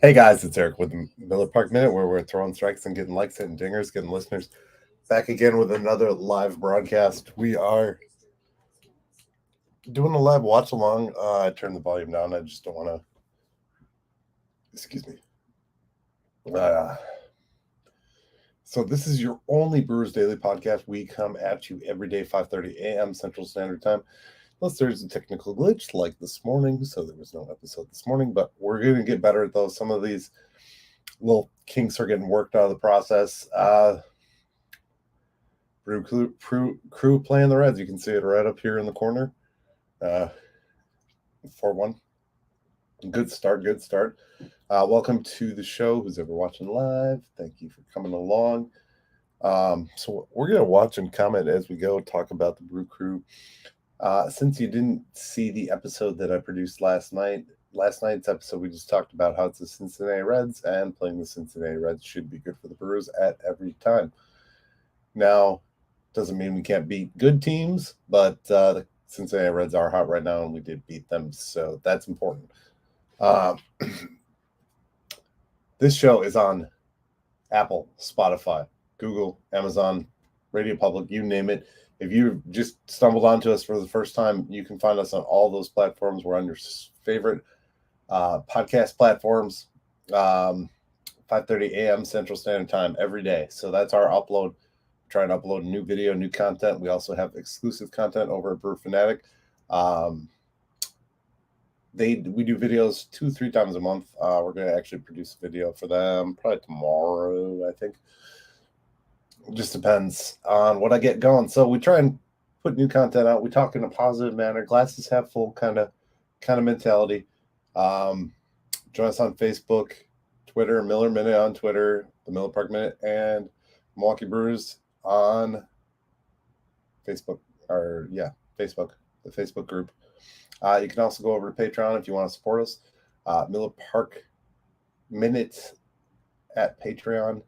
Hey guys, it's Eric with the Miller Park Minute, where we're throwing strikes and getting likes, hitting dingers, getting listeners. Back again with another live broadcast. We are doing a live watch along. I turned the volume down. I just don't want to. Excuse me. So this is your only Brewers Daily podcast. We come at you every day, 5:30 a.m. Central Standard Time. Unless there's a technical glitch like this morning, so there was no episode this morning. But we're going to get better at those. Some of these little kinks are getting worked out of the process. Brew crew playing the Reds. You can see it right up here in the corner. 4-1. Good start. Welcome to the show. Who's ever watching live, thank you for coming along. So we're going to watch and comment as we go, talk about the Brew Crew. Since you didn't see the episode that I produced last night's episode, we just talked about how it's the Cincinnati Reds, and playing the Cincinnati Reds should be good for the Brewers at every time. Now, doesn't mean we can't beat good teams, but the Cincinnati Reds are hot right now, and we did beat them, so that's important. This show is on Apple, Spotify, Google, Amazon, Radio Public, you name it. If you just stumbled onto us for the first time, you can find us on all those platforms. We're on your favorite podcast platforms, 5:30 a.m. Central Standard Time every day. So that's our upload. Trying to upload new video, new content. We also have exclusive content over at Brew Fanatic. We do videos 2-3 times a month. We're going to actually produce a video for them probably tomorrow, I think. It just depends on what I get going. So we try and put new content out. We talk in a positive manner, glasses half full kind of mentality. Join us on Facebook, Twitter, Miller Minute on Twitter, the Miller Park Minute, and Milwaukee Brewers on Facebook, the Facebook group. You can also go over to Patreon if you want to support us. Miller Park Minute at Patreon.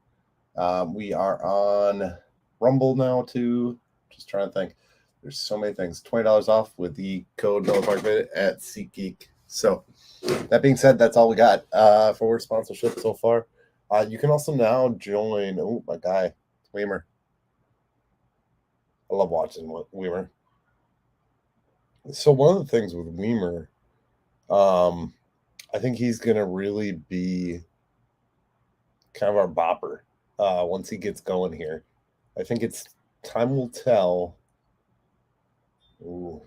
We are on Rumble now too. Just trying to think. There's so many things. $20 off with the code Miller Park Minute at SeatGeek. So that being said, that's all we got for sponsorship so far. You can also now join. Oh, my guy, Weimer. I love watching Weimer. So one of the things with Weimer, I think he's going to really be kind of our bopper once he gets going here. I think time will tell. Ooh.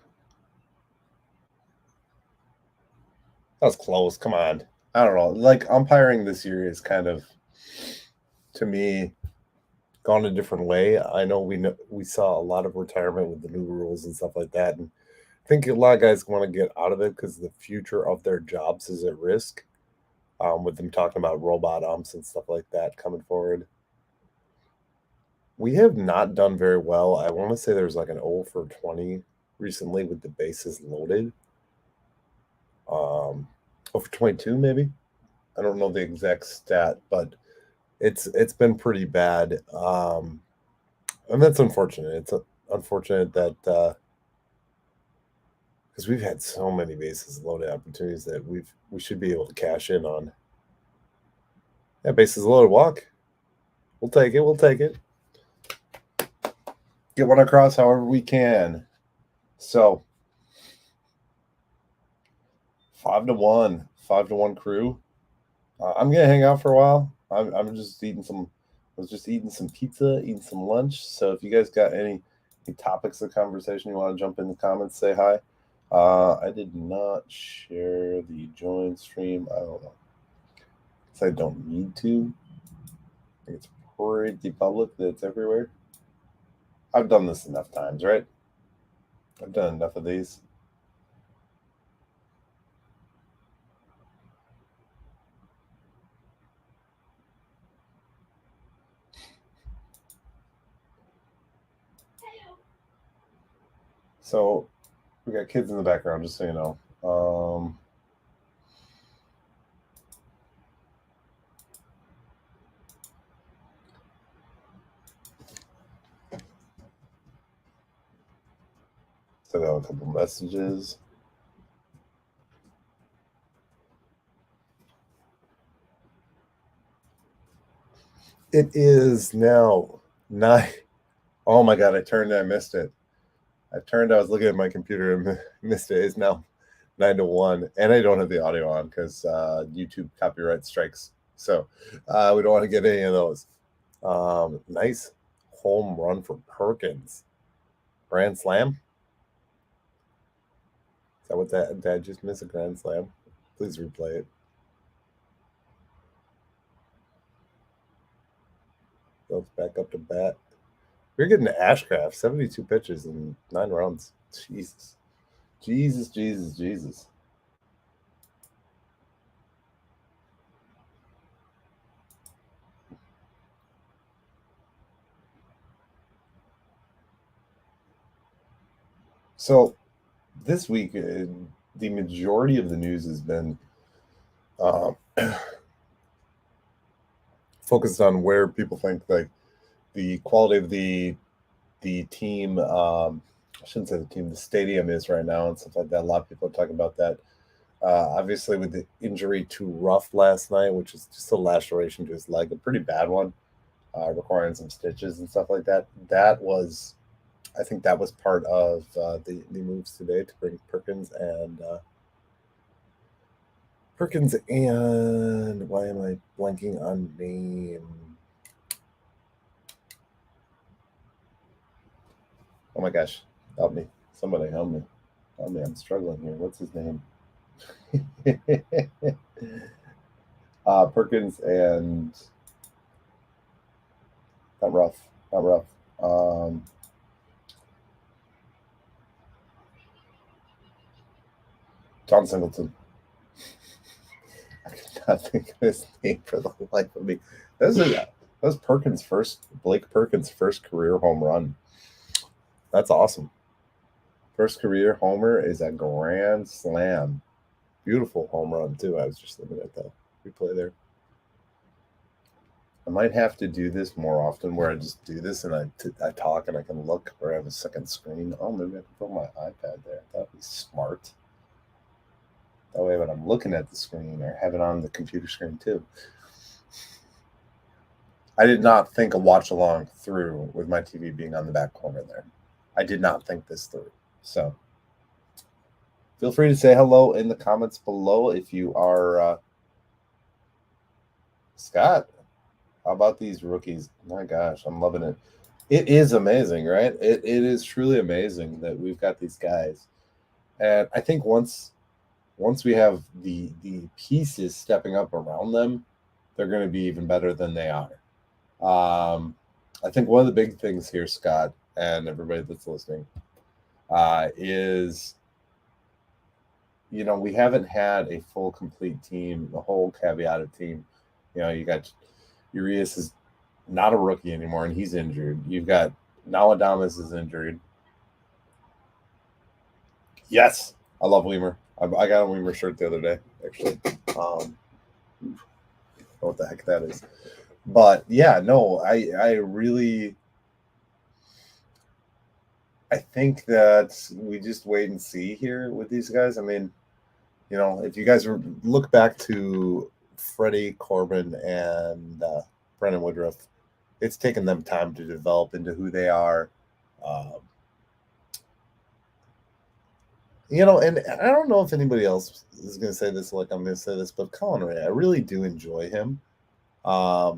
That was close. Come on. I don't know. Like, umpiring this year is kind of, to me, gone a different way. I know we saw a lot of retirement with the new rules and stuff like that, and I think a lot of guys want to get out of it because the future of their jobs is at risk. With them talking about robot umps and stuff like that coming forward. We have not done very well. I want to say there's like an 0 for 20 recently with the bases loaded. 0 for 22 maybe. I don't know the exact stat, but it's been pretty bad. And that's unfortunate. It's unfortunate that because we've had so many bases loaded opportunities that we should be able to cash in on. Yeah, bases loaded walk. We'll take it. Get one across however we can. So 5-1 Crew. I'm gonna hang out for a while. I'm just eating some. I was just eating some pizza, eating some lunch. So if you guys got any topics of conversation you want to jump in the comments, say hi. I did not share the join stream. I don't know. I don't need to. I think it's pretty public that it's everywhere. I've done this enough times, right? I've done enough of these. So we got kids in the background, just so you know. Sent out a couple messages. It is now 9. Oh my God, I turned and I missed it. I was looking at my computer and missed it. It's now 9-1. And I don't have the audio on because YouTube copyright strikes. So we don't want to get any of those. Nice home run for Perkins. Grand slam? Is that what that did I just miss a grand slam? Please replay it. Goes back up to bat. We're getting to Ashcraft, 72 pitches and 9 runs. Jesus. Jesus, Jesus, Jesus. So this week, the majority of the news has been uh, focused on where people think like the quality of the team. I shouldn't say the team. The stadium is right now and stuff like that. A lot of people are talking about that. Obviously, with the injury to Ruff last night, which is just a laceration to his leg, a pretty bad one, requiring some stitches and stuff like that. I think that was part of the moves today to bring Perkins and why am I blanking on name? Oh my gosh, help me! Somebody help me! Help me! I'm struggling here. What's his name? Perkins and not Ruff, not Ruff. Um, John Singleton. I could not think of his name for the life of me. That was Blake Perkins' first career home run. That's awesome. First career homer is a grand slam. Beautiful home run too. I was just looking at the replay there. I might have to do this more often, where I just do this and I talk and I can look, or I have a second screen. Oh, maybe I can put my iPad there. That'd be smart. That way, when I'm looking at the screen, or have it on the computer screen too. I did not think a watch along through with my TV being on the back corner there. I did not think this through. So feel free to say hello in the comments below if you are Scott. How about these rookies? My gosh, I'm loving it. It is amazing, right? It is truly amazing that we've got these guys. And I think once we have the pieces stepping up around them, they're going to be even better than they are. I think one of the big things here, Scott, and everybody that's listening, is we haven't had a full, complete team, a whole caveated team. You got Urias is not a rookie anymore, and he's injured. You've got Naladamas is injured. Yes, I love Weimer. I got a Weimer shirt the other day, actually. What the heck that is. But yeah, no, I really I think that we just wait and see here with these guys. I mean, if you guys look back to Freddie Corbin and Brendan Woodruff, it's taken them time to develop into who they are. And I don't know if anybody else is going to say this like I'm going to say this, but Colin Ray, I really do enjoy him. I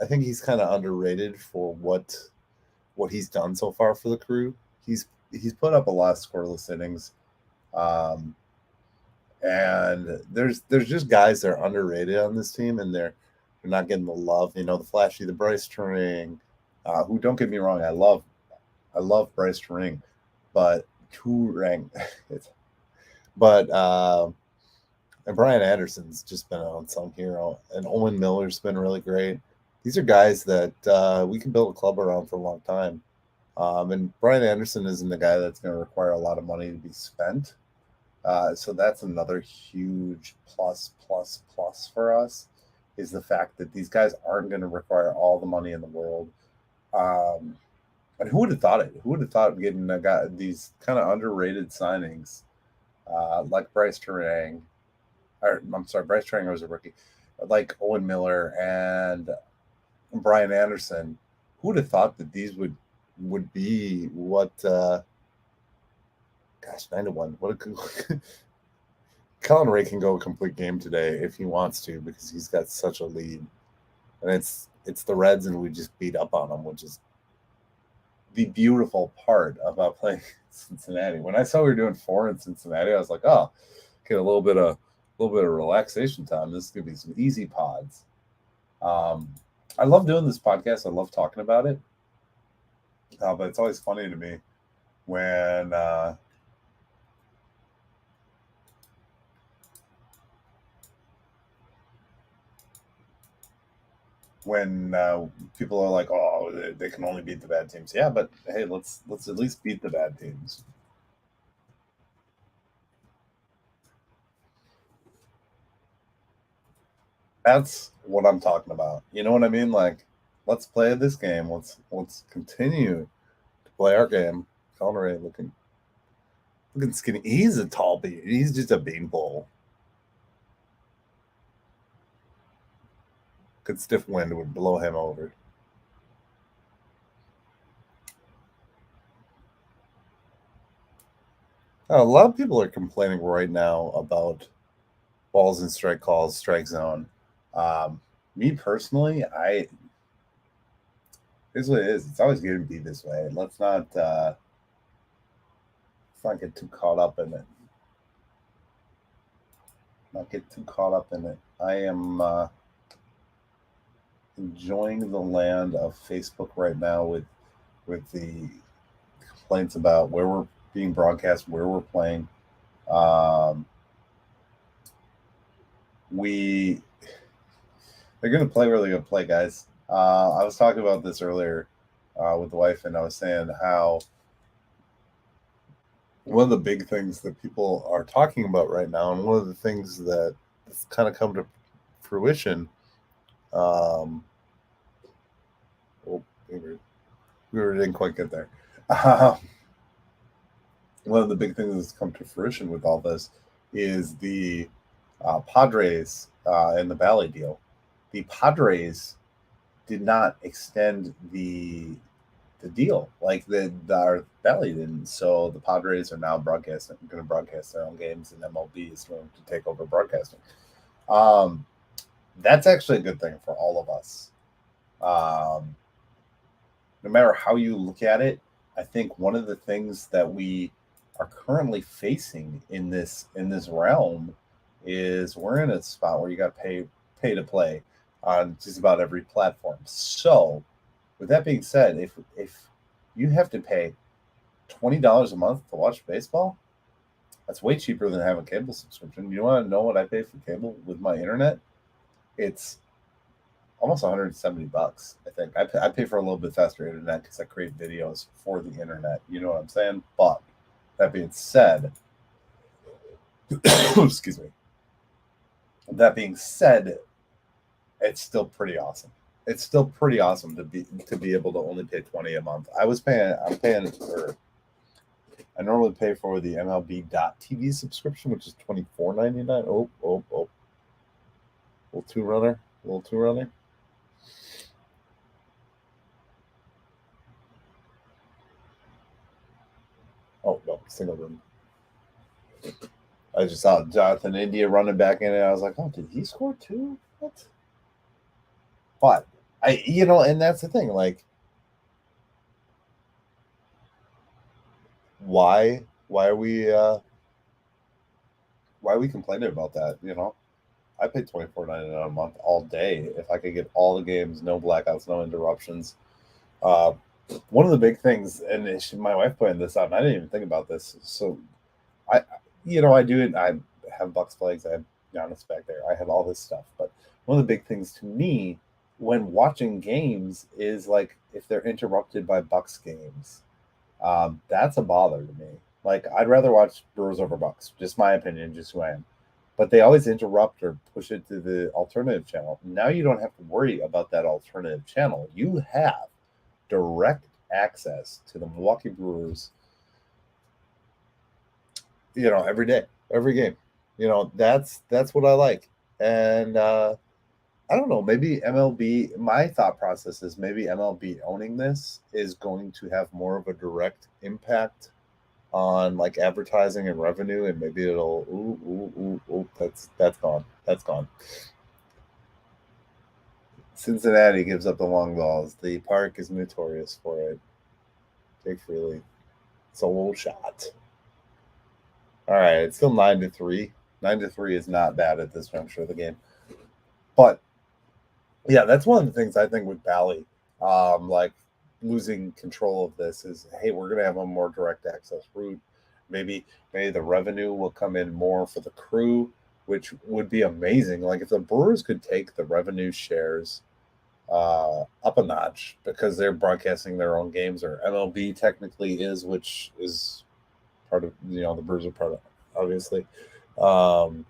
think he's kind of underrated for what he's done so far for the Crew. He's put up a lot of scoreless innings, and there's just guys that are underrated on this team, and they're not getting the love. The flashy, the Bryce Turang, who, don't get me wrong, I love Bryce Turang, but and Brian Anderson's just been an unsung hero, and Owen Miller's been really great. These are guys that we can build a club around for a long time. And Brian Anderson isn't the guy that's going to require a lot of money to be spent. So that's another huge plus for us, is the fact that these guys aren't going to require all the money in the world. And who would have thought it? Who would have thought getting these kind of underrated signings like Bryce Turang? I'm sorry, Bryce Turang was a rookie. Like Owen Miller and Brian Anderson. Who would have thought that these would be what? Gosh, 9-1. What a good. Colin Ray can go a complete game today if he wants to because he's got such a lead, and it's the Reds, and we just beat up on them, which is the beautiful part about playing Cincinnati. When I saw we were doing 4 in Cincinnati, I was like, oh, get a little bit of relaxation time. This is gonna be some easy pods. I love doing this podcast. I love talking about it, but it's always funny to me when people are like, "Oh, they can only beat the bad teams." Yeah, but hey, let's at least beat the bad teams. That's what I'm talking about. You know what I mean? Like, let's play this game. Let's continue to play our game. Connery looking skinny. He's a tall bean. He's just a beanpole. Good stiff wind would blow him over. A lot of people are complaining right now about balls and strike calls, strike zone. Um, Me personally, I here's what it is. It's always going to be this way. Let's not get too caught up in it. Not get too caught up in it. I am enjoying the land of Facebook right now with the complaints about where we're being broadcast, where we're playing. Um, we they're going to play where they're going to play, guys. I was talking about this earlier with the wife, and I was saying how one of the big things that people are talking about right now, and one of the things that has kind of come to fruition. Oh, we didn't quite get there. Um, One of the big things that's come to fruition with all this is the Padres and the Valley deal. The Padres did not extend the deal like our Valley didn't. So the Padres are now going to broadcast their own games, and MLB is going to take over broadcasting. Um, that's actually a good thing for all of us. No matter how you look at it, I think one of the things that we are currently facing in this realm is we're in a spot where you got to pay to play on just about every platform. So, with that being said, if you have to pay $20 a month to watch baseball, that's way cheaper than having a cable subscription. You want to know what I pay for cable with my internet? It's almost $170. I think I pay for a little bit faster internet because I create videos for the internet. You know what I'm saying? But that being said, excuse me. That being said, it's still pretty awesome. It's still pretty awesome to be able to only pay 20 a month. I'm paying for I normally pay for the MLB.TV subscription, which is $24.99. Oh. Little two runner. Little two runner. Oh no, single room. I just saw Jonathan India running back in it. I was like, oh, did he score too? What? But and that's the thing. Like, why are we complaining about that? I pay $24.99 a month all day if I could get all the games, no blackouts, no interruptions. Uh, One of the big things, and my wife pointed this out, and I didn't even think about this. So, I do it. I have Bucks flags. I have Giannis back there. I have all this stuff. But one of the big things to me when watching games is like if they're interrupted by Bucks games, that's a bother to me. Like I'd rather watch Brewers over Bucks. Just my opinion, just who I am. But they always interrupt or push it to the alternative channel. Now you don't have to worry about that alternative channel. You have direct access to the Milwaukee Brewers, every day, every game. That's what I like. And I don't know. Maybe MLB. My thought process is maybe MLB owning this is going to have more of a direct impact on like advertising and revenue, and maybe it'll that's gone. That's gone. Cincinnati gives up the long balls. The park is notorious for it. Jake Freely. It's a little shot. All right, it's still 9-3. 9-3 is not bad at this juncture of the game. But yeah, that's one of the things I think with Bally, like losing control of this is, hey, we're gonna have a more direct access route. Maybe the revenue will come in more for the crew, which would be amazing. Like if the Brewers could take the revenue shares up a notch because they're broadcasting their own games, or MLB technically is, which is part of the Brewers are part of, obviously. Um,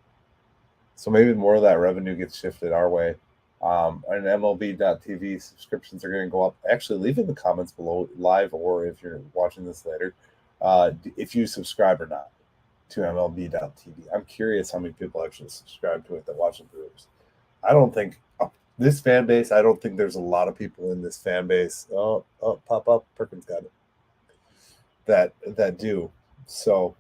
so maybe more of that revenue gets shifted our way. And MLB.TV subscriptions are going to go up. Actually, leave in the comments below, live or if you're watching this later, if you subscribe or not to MLB.TV. I'm curious how many people actually subscribe to it that watch the Brewers. I don't think this fan base. I don't think there's a lot of people in this fan base. Oh, pop up, Perkins got it. That do. So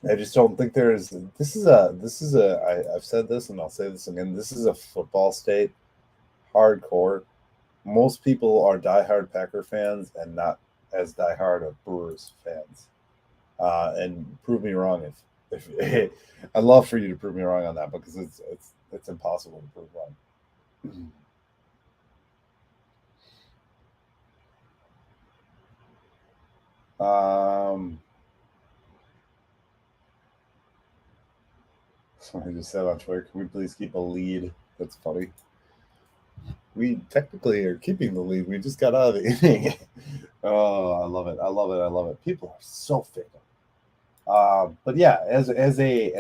I just don't think there's. I've said this and I'll say this again. This is a football state, hardcore. Most people are diehard Packer fans and not as diehard of Brewers fans. And prove me wrong if I'd love for you to prove me wrong on that, because it's impossible to prove wrong. Somebody just said on Twitter, can we please keep a lead? That's funny. We technically are keeping the lead. We just got out of the inning. Oh, I love it. I love it. I love it. People are so fickle. But yeah, as a as a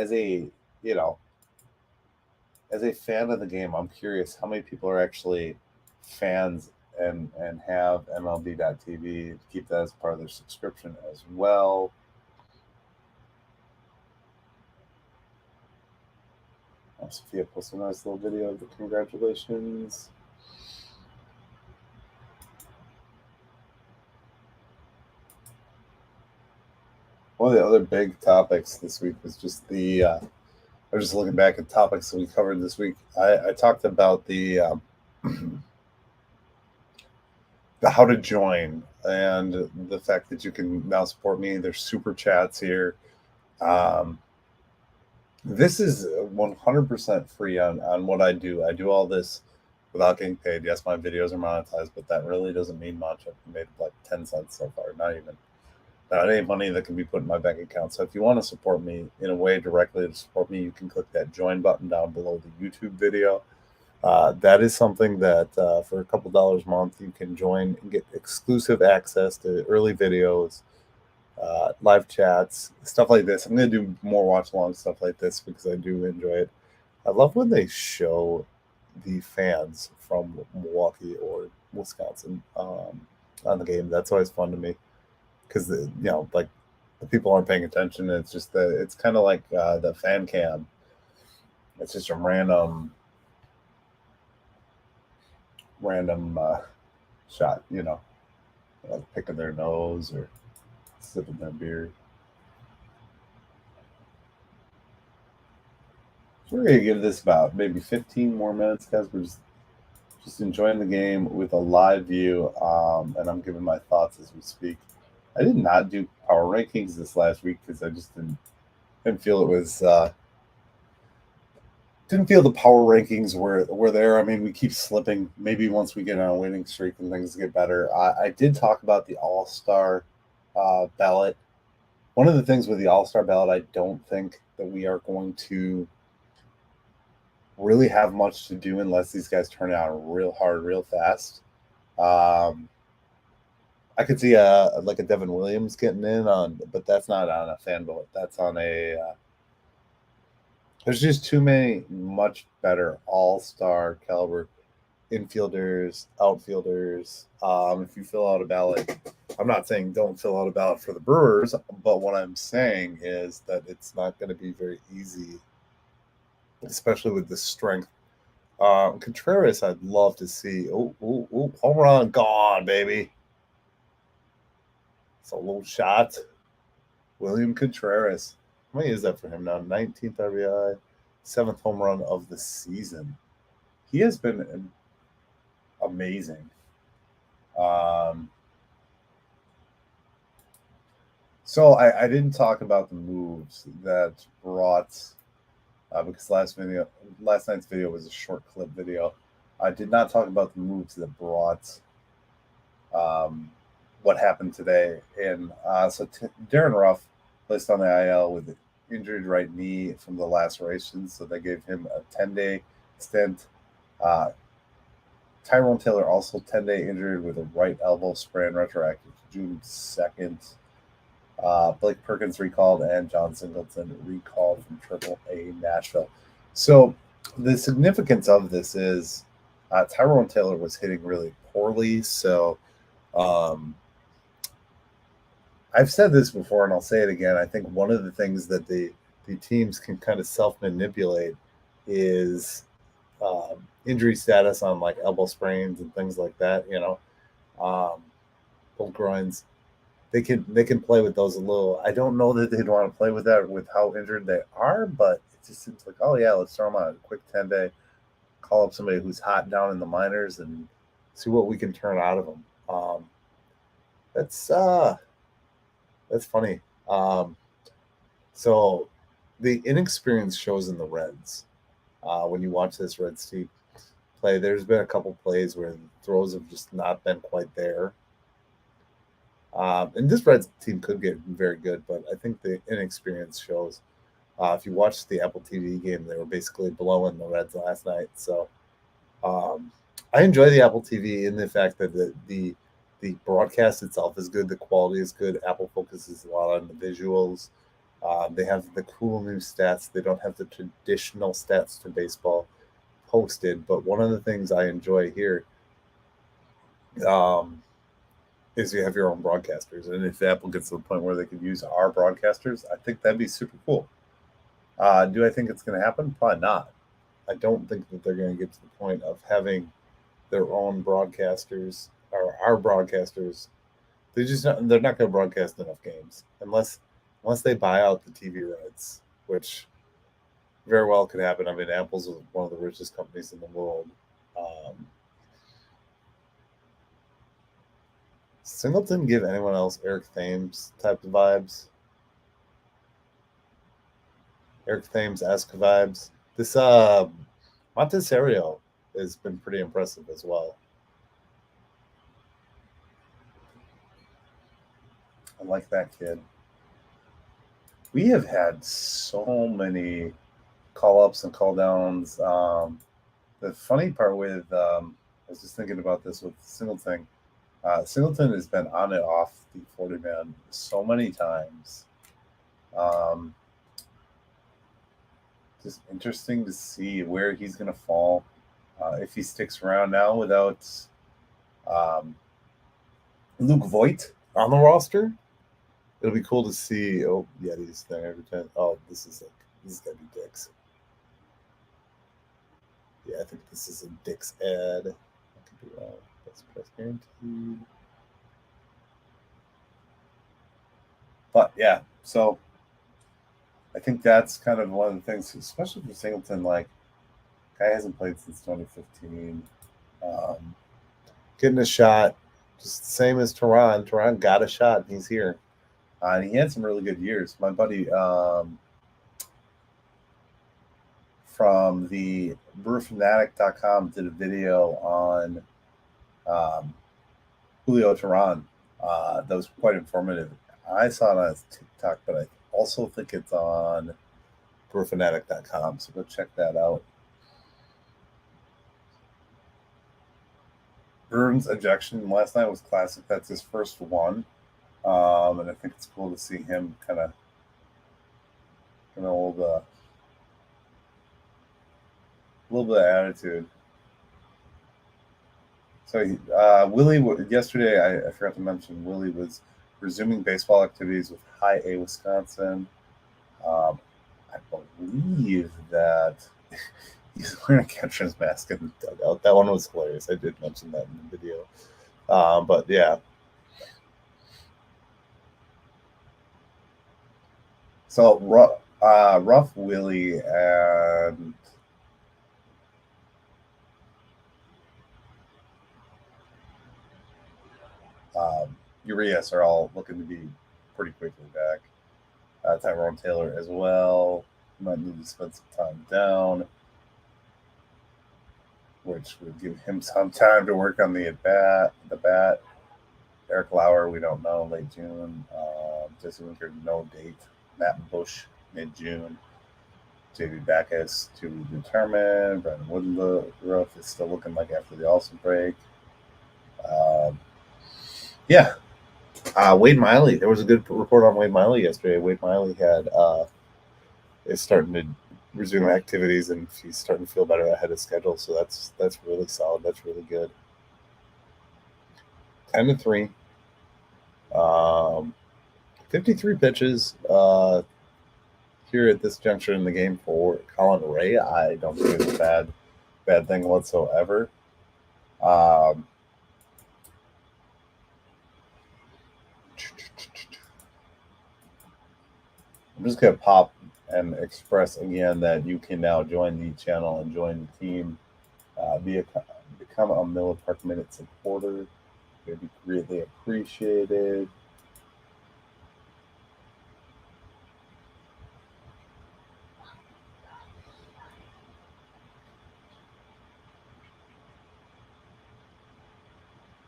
fan of the game, I'm curious how many people are actually fans and have MLB.TV to keep that as part of their subscription as well. Sophia posted a nice little video of the congratulations. One of the other big topics this week was just I was just looking back at topics that we covered this week. I talked about the how to join and the fact that you can now support me. There's super chats here. This is 100% free on what I do. I do all this without getting paid. Yes, my videos are monetized, but that really doesn't mean much. I've made like 10 cents so far, not any money that can be put in my bank account. So if you want to support me in a way directly to support me, you can click that join button down below the YouTube video. That is something that for a couple dollars a month, you can join and get exclusive access to early videos, live chats, stuff like this. I'm going to do more watch along stuff like this because I do enjoy it. I love when they show the fans from Milwaukee or Wisconsin on the game. That's always fun to me because like the people aren't paying attention. It's just it's kind of like the fan cam. It's just a random shot, like picking their nose or sipping their beer. So we're gonna give this about maybe 15 more minutes, guys. We're just enjoying the game with a live view, and I'm giving my thoughts as we speak. I did not do power rankings this last week because I just didn't feel it was didn't feel the power rankings were there. I mean, we keep slipping. Maybe once we get on a winning streak and things get better. I did talk about the All-Star ballot. One of the things with the All-Star ballot, I don't think that we are going to really have much to do unless these guys turn out real hard, real fast. I could see like a Devin Williams getting in on, but that's not on a fan vote. That's on a. There's just too many much better all-star caliber infielders, outfielders. If you fill out a ballot, I'm not saying don't fill out a ballot for the Brewers, but what I'm saying is that it's not going to be very easy, especially with the strength Contreras, I'd love to see. Oh, home run gone, baby. It's a little shot. William Contreras. How many is that for him now? 19th RBI, seventh home run of the season. He has been amazing. So I didn't talk about the moves that brought because last night's video was a short clip video. I did not talk about the moves that brought what happened today. And Darren Ruff placed on the IL with an injured right knee from the lacerations, so they gave him a 10-day stint. Tyrone Taylor also 10-day injured with a right elbow sprain retroactive to June 2nd. Blake Perkins recalled and John Singleton recalled from AAA Nashville. So the significance of this is Tyrone Taylor was hitting really poorly. So I've said this before and I'll say it again. I think one of the things that the teams can kind of self-manipulate is injury status on like elbow sprains and things like that, pulled groins. They can play with those a little. I don't know that they'd want to play with that with how injured they are, but it just seems like, oh yeah, let's throw them on a quick 10-day, call up somebody who's hot down in the minors and see what we can turn out of them. That's funny. So the inexperience shows in the Reds. When you watch this Reds team play, there's been a couple plays where the throws have just not been quite there. And this Reds team could get very good, but I think the inexperience shows. If you watch the Apple TV game, they were basically blowing the Reds last night. So I enjoy the Apple TV in the fact that the broadcast itself is good, the quality is good. Apple focuses a lot on the visuals. They have the cool new stats. They don't have the traditional stats to baseball posted, but one of the things I enjoy here is you have your own broadcasters. And if Apple gets to the point where they could use our broadcasters, I think that'd be super cool. Do I think it's going to happen? Probably not. I don't think that they're going to get to the point of having their own broadcasters or our broadcasters. They're not going to broadcast enough games unless they buy out the TV rights, which very well could happen. I mean, Apple's one of the richest companies in the world. Singleton give anyone else Eric Thames type of vibes? Eric Thames-esque vibes. This Montecero has been pretty impressive as well. I like that kid. We have had so many call-ups and call-downs. The funny part with, I was just thinking about this with Singleton. Singleton has been on and off the 40-man so many times. Just interesting to see where he's going to fall. If he sticks around now without Luke Voigt on the roster, it'll be cool to see. Oh, yeah, he's there every time. Oh, this is gotta be Dick's. Yeah, I think this is a Dick's ad. I could be wrong. That's price guaranteed. But yeah, so I think that's kind of one of the things, especially for Singleton. Like, guy hasn't played since 2015. Getting a shot, just the same as Tehran. Tehran got a shot. He's here. And he had some really good years. My buddy from the brewfanatic.com did a video on Julio Tehran that was quite informative. I saw it on his TikTok, but I also think it's on brewfanatic.com, so go check that out. Burns' ejection last night was classic. That's his first one. And I think it's cool to see him kind of a little bit of attitude. So Willie, yesterday, I forgot to mention, Willie was resuming baseball activities with High A Wisconsin. I believe that He's wearing a catcher's mask in the dugout. That one was hilarious. I did mention that in the video. But yeah. So Rough Willie and Urias are all looking to be pretty quickly back. Tyrone Taylor as well. Might need to spend some time down, which would give him some time to work on the bat. Eric Lauer, we don't know, late June. Jesse Winker, no date. Matt Bush, mid June. JV Backus to be determined. Brandon Woodruff is still looking like after the All-Star break. Yeah. Wade Miley. There was a good report on Wade Miley yesterday. Wade Miley is starting to resume activities, and he's starting to feel better ahead of schedule. So that's really solid. That's really good. 10-3. 53 pitches here at this juncture in the game for Colin Ray. I don't think it's a bad thing whatsoever. I'm just going to pop and express again that you can now join the channel and join the team. Become a Miller Park Minute supporter. It would be greatly appreciated.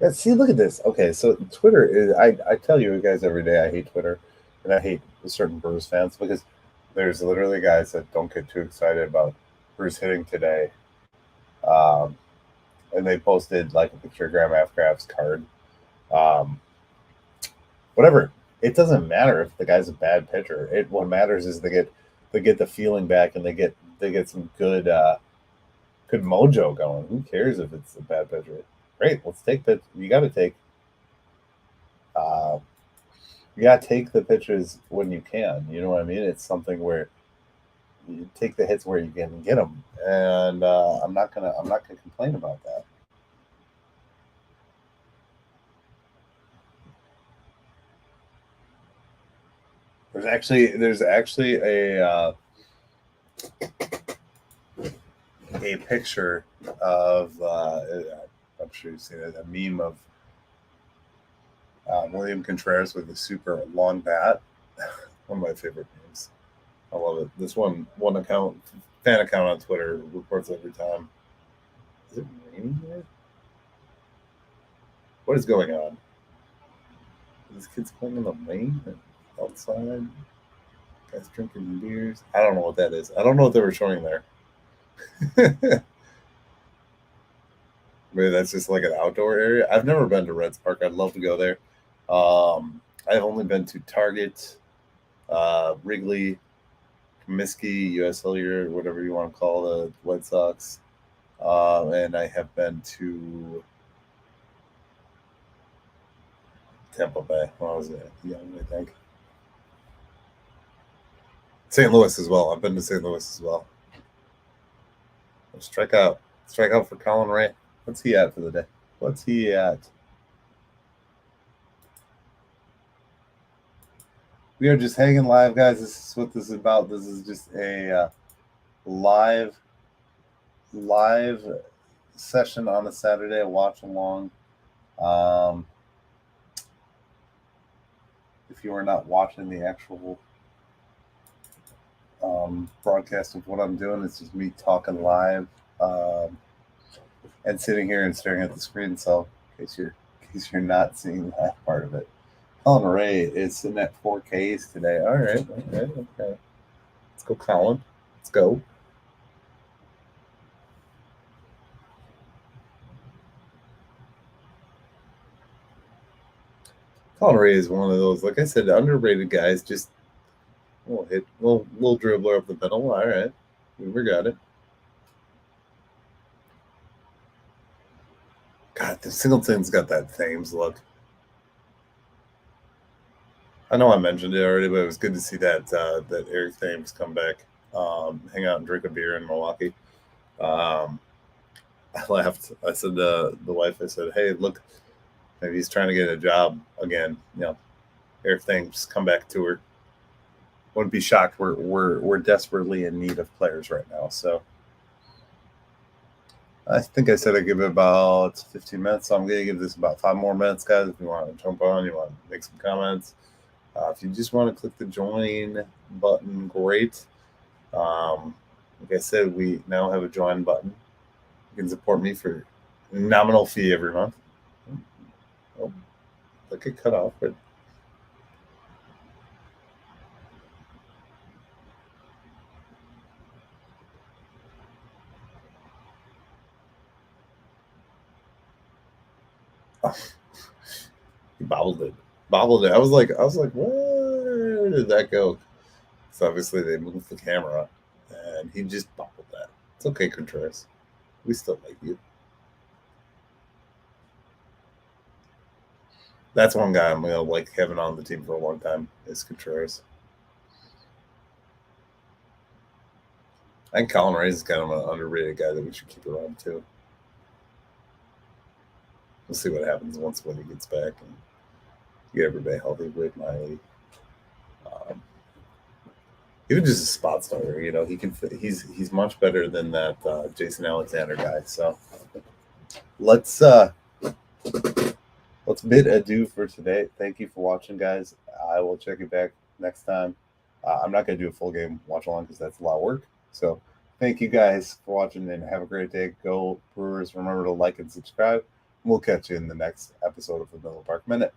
Yeah, see, look at this. Okay, so Twitter is, I tell you guys every day I hate Twitter, and I hate certain Brewers fans because there's literally guys that don't get too excited about Brewers hitting today. And they posted like a picture of Graham Afgraff's card. Whatever. It doesn't matter if the guy's a bad pitcher. What matters is they get the feeling back, and they get some good mojo going. Who cares if it's a bad pitcher? Great, let's take that. You got to take the pitches when you can. You know what I mean? It's something where you take the hits where you can get them, and I'm not gonna complain about that. There's actually a picture of I'm sure you've seen it, a meme of William Contreras with a super long bat. One of my favorite memes. I love it. This fan account on Twitter reports every time. Is it raining here? What is going on? Are these kids playing in the rain outside? Guys drinking beers. I don't know what that is. I don't know what they were showing there. Maybe that's just like an outdoor area. I've never been to Reds Park. I'd love to go there. I've only been to Target, Wrigley, Comiskey, US Hillier, whatever you want to call the White Sox. And I have been to Tampa Bay. What was it? Young, I think. St. Louis as well. I've been to St. Louis as well. Strike out for Colin Ray. What's he at for the day? What's he at? We are just hanging live, guys. This is what this is about. This is just a live session on a Saturday, a watch along. If you are not watching the actual broadcast of what I'm doing, it's just me talking live and sitting here and staring at the screen. So in case you're not seeing that part of it, Colin Ray is sitting at 4Ks today. All right, okay. Let's go, Colin. Let's go. Colin Ray is one of those, like I said, underrated guys. Just little dribbler up the middle. All right, we got it. God, the Singleton's got that Thames look. I know I mentioned it already, but it was good to see that Eric Thames come back, hang out and drink a beer in Milwaukee. I laughed. I said to the wife, I said, "Hey, look, maybe he's trying to get a job again. Everything just come back to her. Wouldn't be shocked. We're desperately in need of players right now. So I think I said I'd give it about 15 minutes. So I'm gonna give this about 5 more minutes, guys. If you want to jump on, you want to make some comments. If you just want to click the join button, great. Like I said, we now have a join button. You can support me for a nominal fee every month. Oh, look, it cut off. But he bobbled it. I was like, where did that go? So obviously they moved the camera, and he just bobbled that. It's okay, Contreras. We still like you. That's one guy I'm gonna like having on the team for a long time is Contreras. I think Colin Ray is kind of an underrated guy that we should keep around too. We'll see what happens when he gets back and get everybody healthy. With my even just a spot starter, he can. He's much better than that Jason Alexander guy. So let's bid adieu for today. Thank you for watching, guys. I will check you back next time. I'm not going to do a full game watch along because that's a lot of work. So thank you guys for watching and have a great day. Go Brewers. Remember to like and subscribe. We'll catch you in the next episode of the Miller Park Minute.